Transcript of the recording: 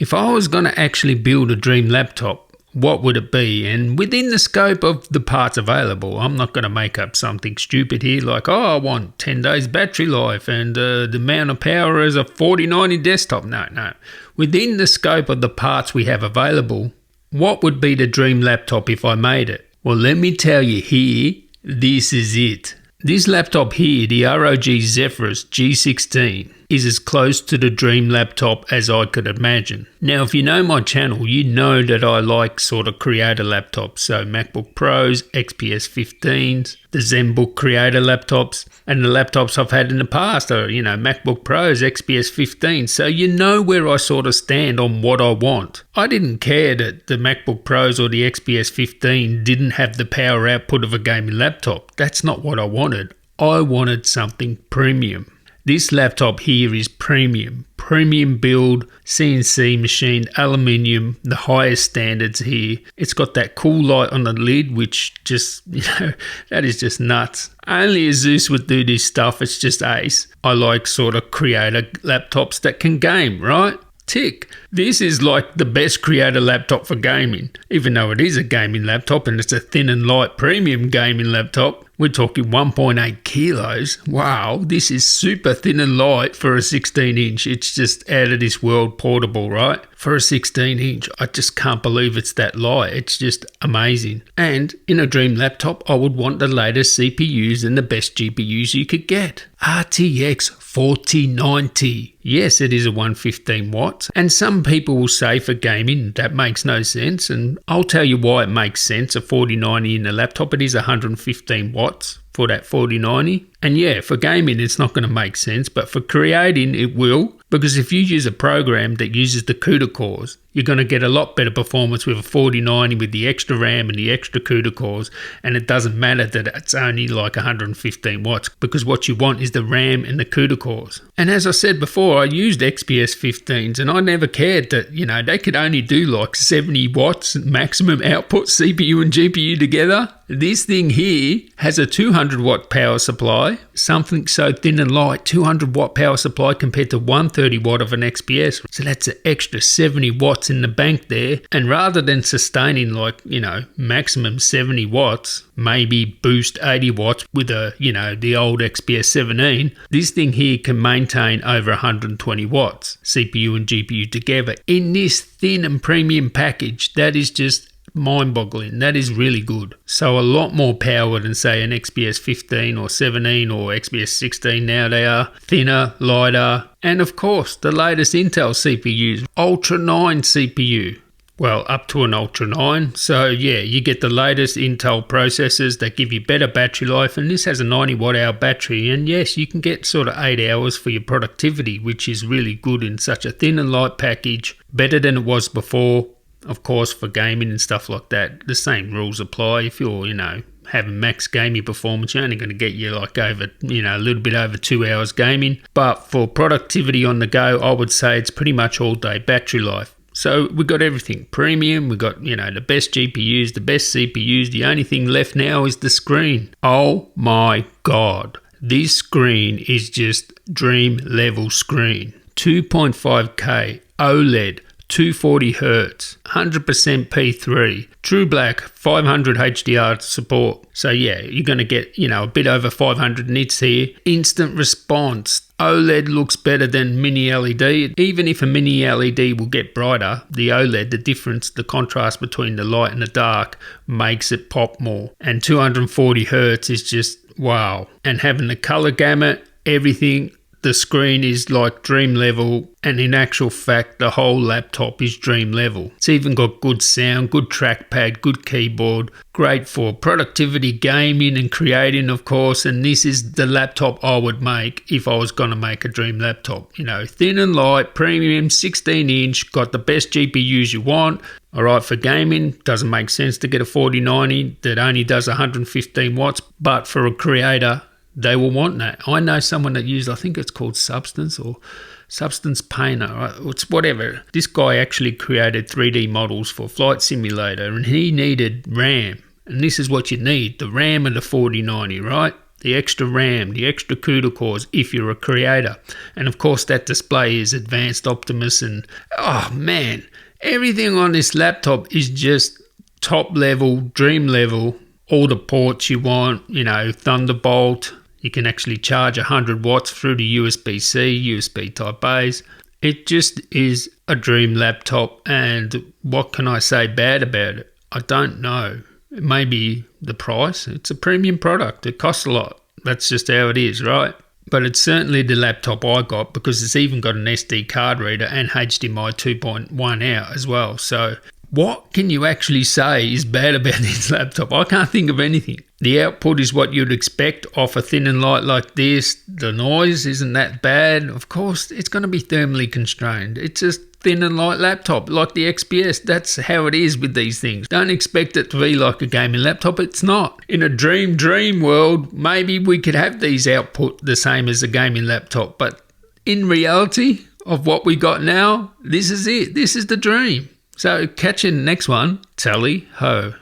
If I was going to actually build a dream laptop, what would it be? And within the scope of the parts available, I'm not going to make up something stupid here like, oh, I want 10 days battery life and the amount of power is a 4090 desktop. No. Within the scope of the parts we have available, what would be the dream laptop if I made it? Well, let me tell you here, this is it. This laptop here, the ROG Zephyrus G16, is as close to the dream laptop as I could imagine. Now, if you know my channel, you know that I like sort of creator laptops. So MacBook Pros, XPS 15s, the ZenBook creator laptops, and the laptops I've had in the past are, MacBook Pros, XPS 15s. So you know where I sort of stand on what I want. I didn't care that the MacBook Pros or the XPS 15 didn't have the power output of a gaming laptop. That's not what I wanted. I wanted something premium. This laptop here is premium build, CNC machined aluminium, the highest standards here. It's got that cool light on the lid, which just, that is just nuts. Only Asus would do this stuff. It's just ace. I like sort of creator laptops that can game, right? Tick. This is like the best creator laptop for gaming. Even though it is a gaming laptop and it's a thin and light premium gaming laptop, we're talking 1.8 kilos. Wow, this is super thin and light for a 16-inch. It's just out of this world portable, right? For a 16-inch, I just can't believe it's that light. It's just amazing. And in a dream laptop, I would want the latest CPUs and the best GPUs you could get. RTX 4090. Yes, it is a 115 watts. And some people will say for gaming, that makes no sense. And I'll tell you why it makes sense. A 4090 in a laptop, it is 115 watts for that 4090. And yeah, for gaming, it's not going to make sense. But for creating, it will. Because if you use a program that uses the CUDA cores, you're going to get a lot better performance with a 4090 with the extra RAM and the extra CUDA cores. And it doesn't matter that it's only like 115 watts because what you want is the RAM and the CUDA cores. And as I said before, I used XPS 15s and I never cared that, they could only do like 70 watts maximum output CPU and GPU together. This thing here has a 200 watt power supply, something so thin and light, 200 watt power supply compared to 130 watt of an XPS. So that's an extra 70 watts in the bank there. And rather than sustaining like, maximum 70 watts, maybe boost 80 watts with the old XPS 17, this thing here can maintain over 120 watts CPU and GPU together in this thin and premium package. That is just mind-boggling. That is really good. So a lot more power than say an XPS 15 or 17 or XPS 16 now. They are thinner, lighter, and of course the latest Intel CPUs, Ultra 9 CPU. Well, up to an Ultra 9. So yeah, you get the latest Intel processors that give you better battery life, and this has a 90 watt hour battery, and yes, you can get sort of 8 hours for your productivity, which is really good in such a thin and light package. Better than it was before. Of course, for gaming and stuff like that, the same rules apply. If you're, having max gaming performance, you're only going to get you like over, a little bit over 2 hours gaming. But for productivity on the go, I would say it's pretty much all day battery life. So we got everything premium. We got, the best GPUs, the best CPUs. The only thing left now is the screen. Oh my God. This screen is just dream level screen. 2.5K OLED. 240 Hz, 100% P3, True Black, 500 HDR support. So yeah, you're going to get, a bit over 500 nits here. Instant response. OLED looks better than mini LED. Even if a mini LED will get brighter, the OLED, the difference, the contrast between the light and the dark makes it pop more. And 240 Hz is just wow. And having the color gamut, everything, the screen is like dream level, and in actual fact the whole laptop is dream level. It's even got good sound, good trackpad, good keyboard, great for productivity, gaming and creating of course, and this is the laptop I would make if I was going to make a dream laptop. Thin and light, premium, 16-inch, got the best GPUs you want. Alright, for gaming, doesn't make sense to get a 4090 that only does 115 watts, but for a creator, they will want that. I know someone that used, I think it's called Substance or Substance Painter. Right? It's whatever. This guy actually created 3D models for Flight Simulator, and he needed RAM. And this is what you need, the RAM of the 4090, right? the extra RAM, the extra CUDA cores if you're a creator. And of course that display is Advanced Optimus, and oh man, everything on this laptop is just top level, dream level. All the ports you want, you know, Thunderbolt. You can actually charge 100 watts through the USB-C, USB Type A's. It just is a dream laptop, and what can I say bad about it? I don't know. Maybe the price. It's a premium product. It costs a lot. That's just how it is, right? But it's certainly the laptop I got, because it's even got an SD card reader and HDMI 2.1 out as well. So what can you actually say is bad about this laptop? I can't think of anything. The output is what you'd expect off a thin and light like this. The noise isn't that bad. Of course, it's going to be thermally constrained. It's just thin and light laptop like the XPS. That's how it is with these things. Don't expect it to be like a gaming laptop. It's not. In a dream world, maybe we could have these output the same as a gaming laptop. But in reality of what we got now, this is it. This is the dream. So catch you in the next one. Tally ho.